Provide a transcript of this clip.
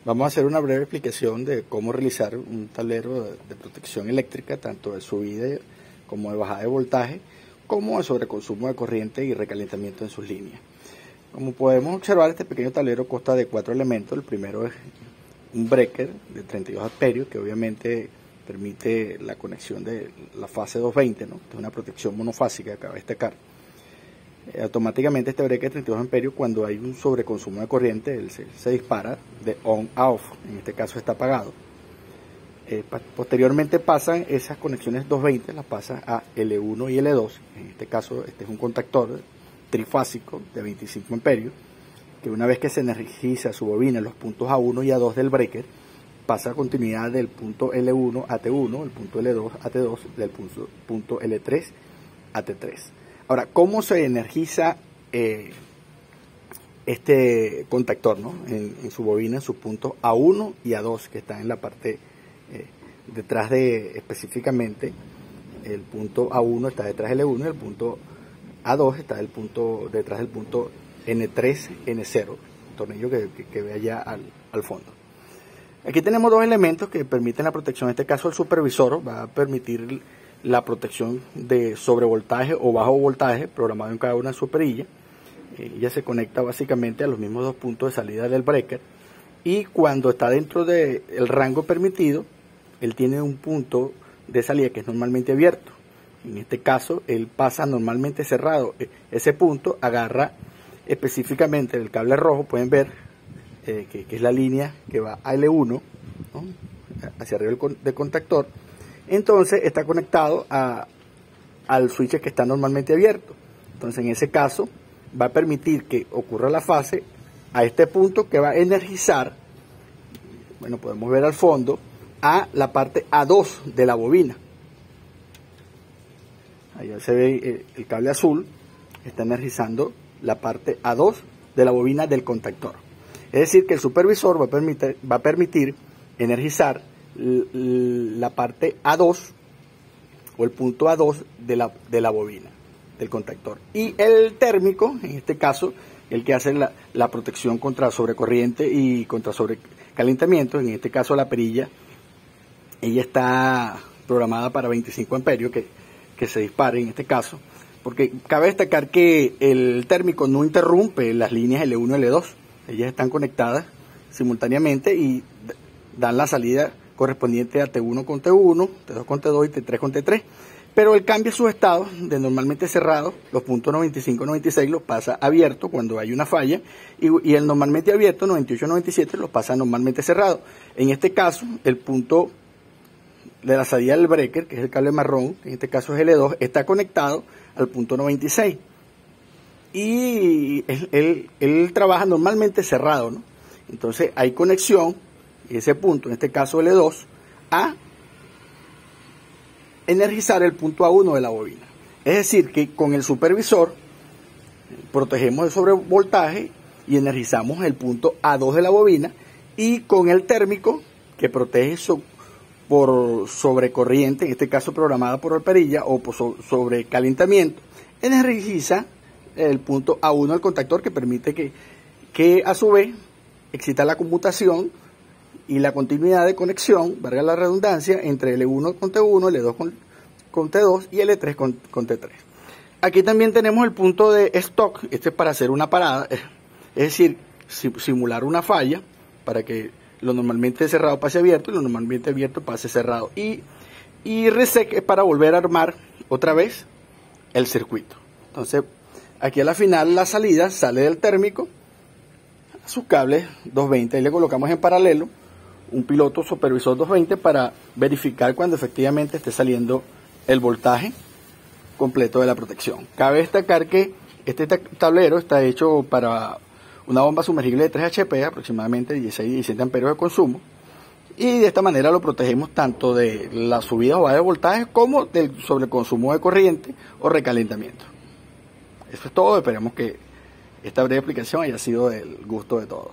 Vamos a hacer una breve explicación de cómo realizar un tablero de protección eléctrica, tanto de subida como de bajada de voltaje, como de sobreconsumo de corriente y recalentamiento en sus líneas. Como podemos observar, este pequeño tablero consta de 4 elementos. El primero es un breaker de 32 amperios, que obviamente permite la conexión de la fase 220, ¿no? Es una protección monofásica, acaba de destacar. Automáticamente este breaker de 32 amperios, cuando hay un sobreconsumo de corriente, él se dispara de on a off. En este caso está apagado. Posteriormente pasan esas conexiones 220, las pasa a L1 y L2. En este caso este es un contactor trifásico de 25 amperios, que una vez que se energiza su bobina en los puntos A1 y A2 del breaker, pasa a continuidad del punto L1 a T1, el punto L2 a T2, del punto L3 a T3. Ahora, ¿cómo se energiza este contactor, ¿no? en su bobina, en sus puntos A1 y A2, que están en la parte detrás de, específicamente, el punto A1 está detrás del L1 y el punto A2 está detrás del punto N3, N0, tornillo que ve allá al fondo. Aquí tenemos dos elementos que permiten la protección. En este caso el supervisor va a permitir la protección de sobrevoltaje o bajo voltaje programado en cada una de sus perillas. Ella se conecta básicamente a los mismos dos puntos de salida del breaker, y cuando está dentro del rango permitido, él tiene un punto de salida que es normalmente abierto. En este caso él pasa normalmente cerrado. Ese punto agarra específicamente el cable rojo, pueden ver que es la línea que va a L1, ¿no? Hacia arriba del contactor. Entonces está conectado al switch que está normalmente abierto. Entonces en ese caso va a permitir que ocurra la fase a este punto, que va a energizar, bueno, podemos ver al fondo, a la parte A2 de la bobina. Allá se ve el cable azul, está energizando la parte A2 de la bobina del contactor. Es decir, que el supervisor va a permitir energizar la parte A2 o el punto A2 de la bobina del contactor, y el térmico, en este caso, el que hace la protección contra sobrecorriente y contra sobrecalentamiento. En este caso la perilla, ella está programada para 25 amperios, que se dispare en este caso, porque cabe destacar que el térmico no interrumpe las líneas L1 y L2, ellas están conectadas simultáneamente y dan la salida correspondiente a T1 con T1, T2 con T2 y T3 con T3, pero él cambia su estado de normalmente cerrado, los puntos 95 y 96 los pasa abierto cuando hay una falla, y el normalmente abierto 98 y 97 los pasa normalmente cerrado. En este caso el punto de la salida del breaker, que es el cable marrón, en este caso es L2, está conectado al punto 96, y él trabaja normalmente cerrado, ¿no? Entonces hay conexión, ese punto, en este caso L2, a energizar el punto A1 de la bobina. Es decir, que con el supervisor protegemos el sobrevoltaje y energizamos el punto A2 de la bobina, y con el térmico, que protege por sobrecorriente, en este caso programada por la perilla, o por sobrecalentamiento, energiza el punto A1 del contactor, que permite que a su vez exista la conmutación y la continuidad de conexión, valga la redundancia, entre L1 con T1, L2 con T2 y L3 con T3. Aquí también tenemos el punto de stop, este es para hacer una parada, es decir, simular una falla para que lo normalmente cerrado pase abierto y lo normalmente abierto pase cerrado. Y reset es para volver a armar otra vez el circuito. Entonces, aquí a la final la salida sale del térmico a sus cables 220, y le colocamos en paralelo un piloto supervisor 220 para verificar cuando efectivamente esté saliendo el voltaje completo de la protección. Cabe destacar que este tablero está hecho para una bomba sumergible de 3 HP, aproximadamente 16 y 17 amperios de consumo, y de esta manera lo protegemos tanto de la subida o baja de voltaje como del sobreconsumo de corriente o recalentamiento. Eso es todo. Esperemos que esta breve explicación haya sido del gusto de todos.